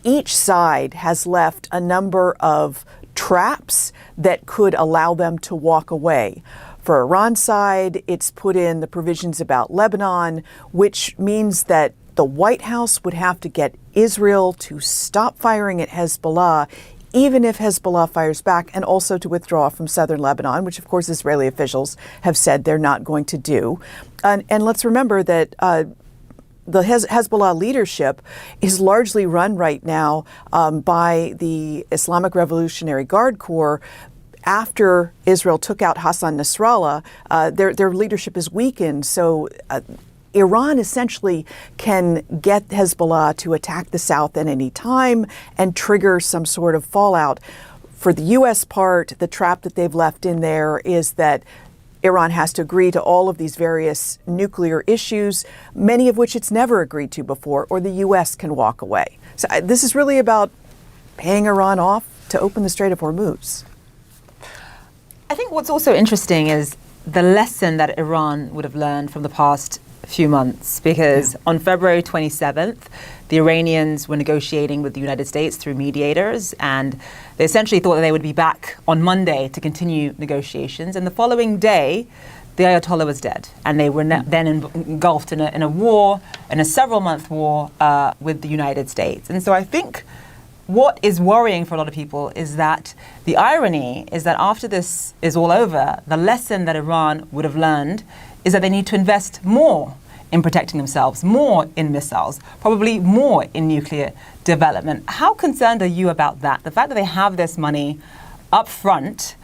each side has left a number of traps that could allow them to walk away. For Iran's side, it's put in the provisions about Lebanon, which means that the White House would have to get Israel to stop firing at Hezbollah, even if Hezbollah fires back, and also to withdraw from southern Lebanon, which of course Israeli officials have said they're not going to do. And let's remember that the Hezbollah leadership is largely run right now by the Islamic Revolutionary Guard Corps. After Israel took out Hassan Nasrallah, their leadership is weakened. So Iran essentially can get Hezbollah to attack the south at any time and trigger some sort of fallout. For the U.S. part, the trap that they've left in there is that Iran has to agree to all of these various nuclear issues, many of which it's never agreed to before, or the U.S. can walk away. So this is really about paying Iran off to open the Strait of Hormuz. I think what's also interesting is the lesson that Iran would have learned from the past few months, because on February 27th, the Iranians were negotiating with the United States through mediators, and they essentially thought that they would be back on Monday to continue negotiations. And the following day, the Ayatollah was dead, and they were then engulfed in a war, in a several-month war with the United States. And so I think what is worrying for a lot of people is that the irony is that after this is all over, the lesson that Iran would have learned is that they need to invest more in protecting themselves, more in missiles, probably more in nuclear development. How concerned are you about that? The fact that they have this money up front,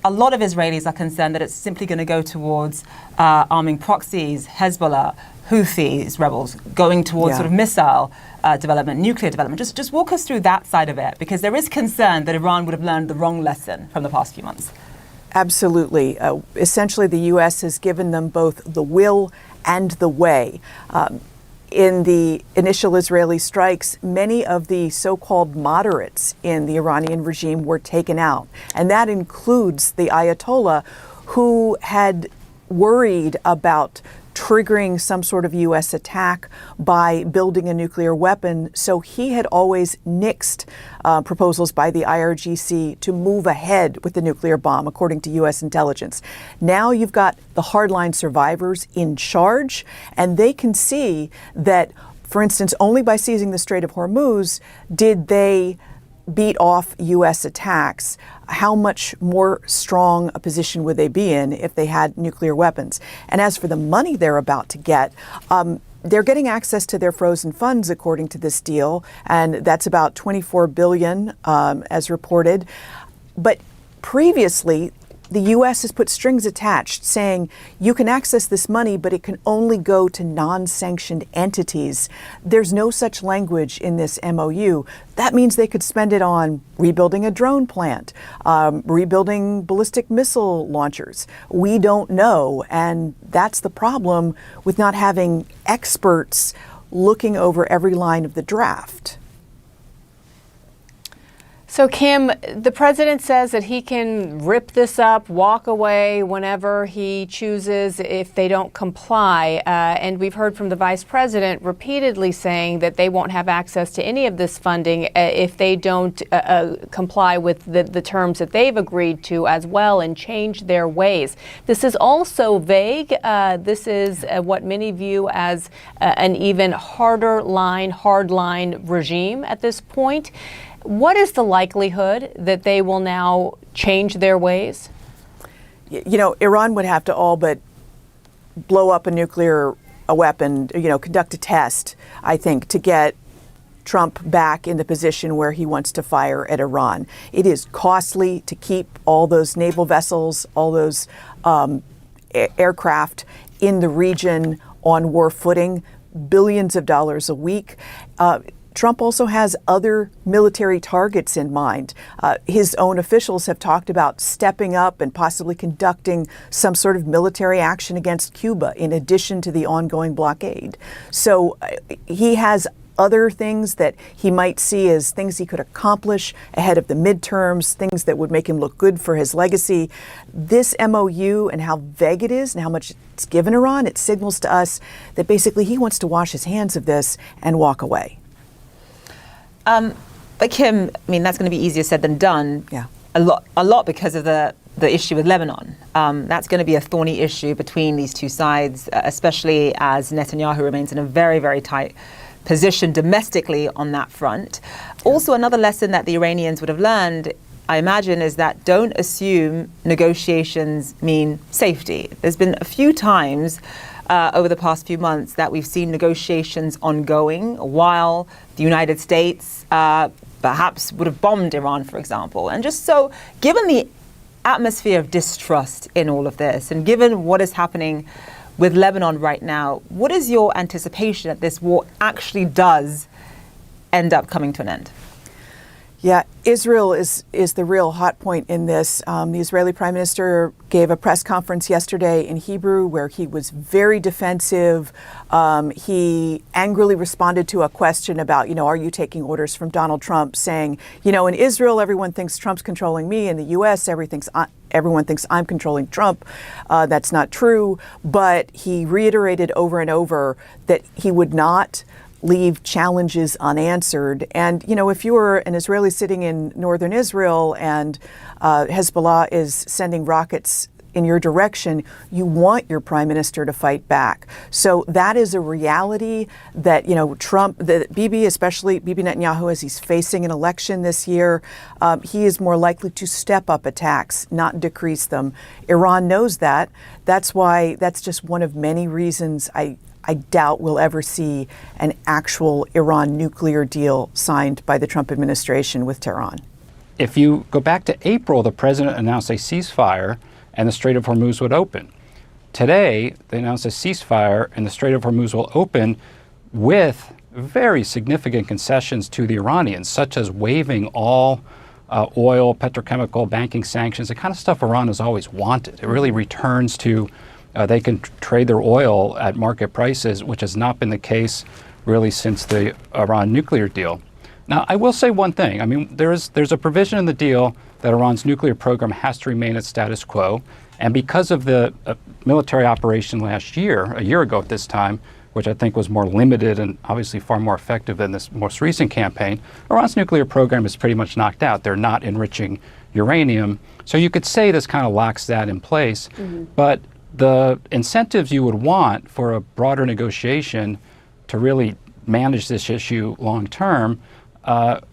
a lot of Israelis are concerned that it's simply going to go towards arming proxies, Hezbollah, Houthis, rebels, going towards sort of missile development, nuclear development. Just walk us through that side of it, because there is concern that Iran would have learned the wrong lesson from the past few months. Absolutely. Essentially, the U.S. has given them both the will and the way. In the initial Israeli strikes, many of the so-called moderates in the Iranian regime were taken out. And that includes the Ayatollah, who had worried about triggering some sort of U.S. attack by building a nuclear weapon. So he had always nixed proposals by the IRGC to move ahead with the nuclear bomb, according to U.S. intelligence. Now you've got the hardline survivors in charge, and they can see that, for instance, only by seizing the Strait of Hormuz did they beat off U.S. attacks. How much more strong a position would they be in if they had nuclear weapons? And as for the money they're about to get, they're getting access to their frozen funds, according to this deal, and that's about $24 billion, as reported. But previously, the U.S. has put strings attached saying you can access this money, but it can only go to non-sanctioned entities. There's no such language in this MOU. That means they could spend it on rebuilding a drone plant, rebuilding ballistic missile launchers. We don't know, and that's the problem with not having experts looking over every line of the draft. So, Kim, the president says that he can rip this up, walk away whenever he chooses if they don't comply. And we've heard from the vice president repeatedly saying that they won't have access to any of this funding if they don't comply with the terms that they've agreed to as well and change their ways. This is also vague. This is what many view as an even harder line, hardline regime at this point. What is the likelihood that they will now change their ways? You know, Iran would have to all but blow up a nuclear weapon, conduct a test, I think, to get Trump back in the position where he wants to fire at Iran. It is costly to keep all those naval vessels, all those aircraft in the region on war footing, billions of dollars a week. Trump also has other military targets in mind. His own officials have talked about stepping up and possibly conducting some sort of military action against Cuba in addition to the ongoing blockade. So he has other things that he might see as things he could accomplish ahead of the midterms, things that would make him look good for his legacy. This MOU and how vague it is and how much it's given Iran, it signals to us that basically he wants to wash his hands of this and walk away. But Kim, I mean, that's going to be easier said than done. Yeah. A lot because of the issue with Lebanon. That's going to be a thorny issue between these two sides, especially as Netanyahu remains in a very, very tight position domestically on that front. Also, another lesson that the Iranians would have learned, I imagine, is that don't assume negotiations mean safety. There's been a few times over the past few months that we've seen negotiations ongoing while the United States perhaps would have bombed Iran, for example. And just so, given the atmosphere of distrust in all of this, and given what is happening with Lebanon right now, what is your anticipation that this war actually does end up coming to an end? Yeah, Israel is the real hot point in this. The Israeli Prime Minister gave a press conference yesterday in Hebrew where he was very defensive. He angrily responded to a question about, are you taking orders from Donald Trump, saying, in Israel, everyone thinks Trump's controlling me. In the U.S., everyone thinks I'm controlling Trump. That's not true. But he reiterated over and over that he would not leave challenges unanswered. And, if you were an Israeli sitting in northern Israel and Hezbollah is sending rockets in your direction, you want your prime minister to fight back. So that is a reality that, Trump, that Bibi, especially Bibi Netanyahu, as he's facing an election this year, he is more likely to step up attacks, not decrease them. Iran knows that. That's why that's just one of many reasons I doubt we'll ever see an actual Iran nuclear deal signed by the Trump administration with Tehran. If you go back to April, the president announced a ceasefire and the Strait of Hormuz would open. Today, they announced a ceasefire and the Strait of Hormuz will open with very significant concessions to the Iranians, such as waiving all oil, petrochemical, banking sanctions, the kind of stuff Iran has always wanted. It really returns to they can trade their oil at market prices, which has not been the case really since the Iran nuclear deal. Now, I will say one thing. I mean, there's a provision in the deal that Iran's nuclear program has to remain at status quo. And because of the military operation last year, a year ago at this time, which I think was more limited and obviously far more effective than this most recent campaign, Iran's nuclear program is pretty much knocked out. They're not enriching uranium. So you could say this kind of locks that in place. But the incentives you would want for a broader negotiation to really manage this issue long term,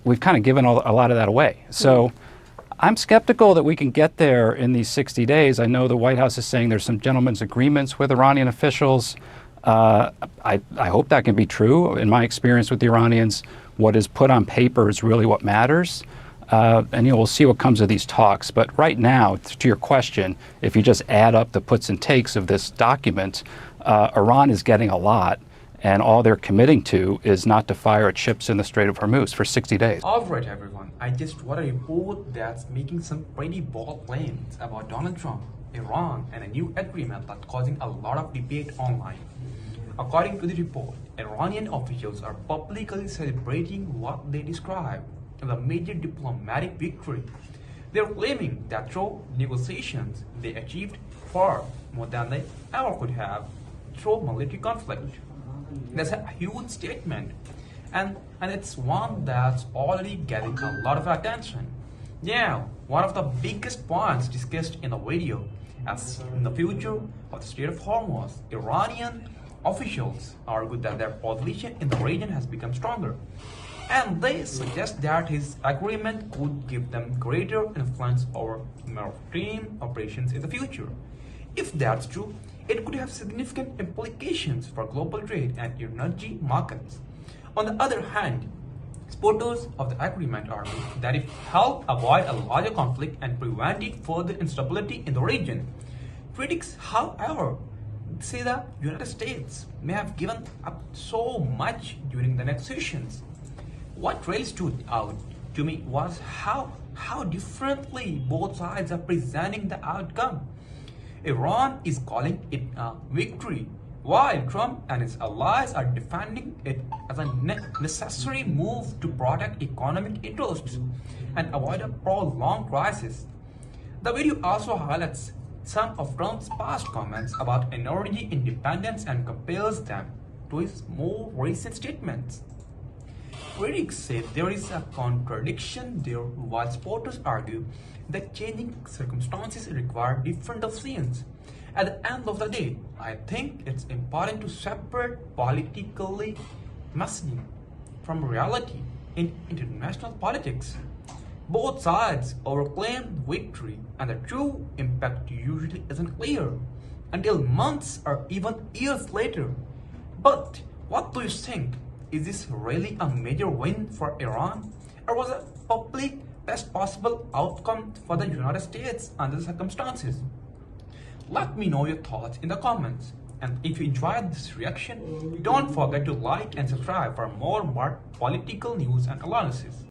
we've kind of given a lot of that away. So I'm skeptical that we can get there in these 60 days. I know the White House is saying there's some gentlemen's agreements with Iranian officials. I hope that can be true. In my experience with the Iranians, what is put on paper is really what matters. And we'll see what comes of these talks. But right now, to your question, if you just add up the puts and takes of this document, Iran is getting a lot, and all they're committing to is not to fire at ships in the Strait of Hormuz for 60 days. All right, everyone. I just want a report that's making some pretty bold claims about Donald Trump, Iran, and a new agreement that's causing a lot of debate online. According to the report, Iranian officials are publicly celebrating what they describe as a major diplomatic victory. They're claiming that through negotiations, they achieved far more than they ever could have through military conflict. That's a huge statement, and it's one that's already getting a lot of attention. Yeah, one of the biggest points discussed in the video, as in the future of the Strait of Hormuz, Iranian officials argue that their position in the region has become stronger. And they suggest that his agreement could give them greater influence over maritime operations in the future. If that's true, it could have significant implications for global trade and energy markets. On the other hand, supporters of the agreement argue that it helped avoid a larger conflict and prevented further instability in the region. Critics, however, say that the United States may have given up so much during the negotiations. What really stood out to me was how differently both sides are presenting the outcome. Iran is calling it a victory, while Trump and his allies are defending it as a necessary move to protect economic interests and avoid a prolonged crisis. The video also highlights some of Trump's past comments about energy independence and compares them to his more recent statements. critics say there is a contradiction there, while supporters argue that changing circumstances require different decisions. At the end of the day, I think it's important to separate politically messaging from reality in international politics. Both sides overclaim victory, and the true impact usually isn't clear until months or even years later. But what do you think? Is this really a major win for Iran, or was it probably best possible outcome for the United States under the circumstances? Let me know your thoughts in the comments. And if you enjoyed this reaction, don't forget to like and subscribe for more political news and analysis.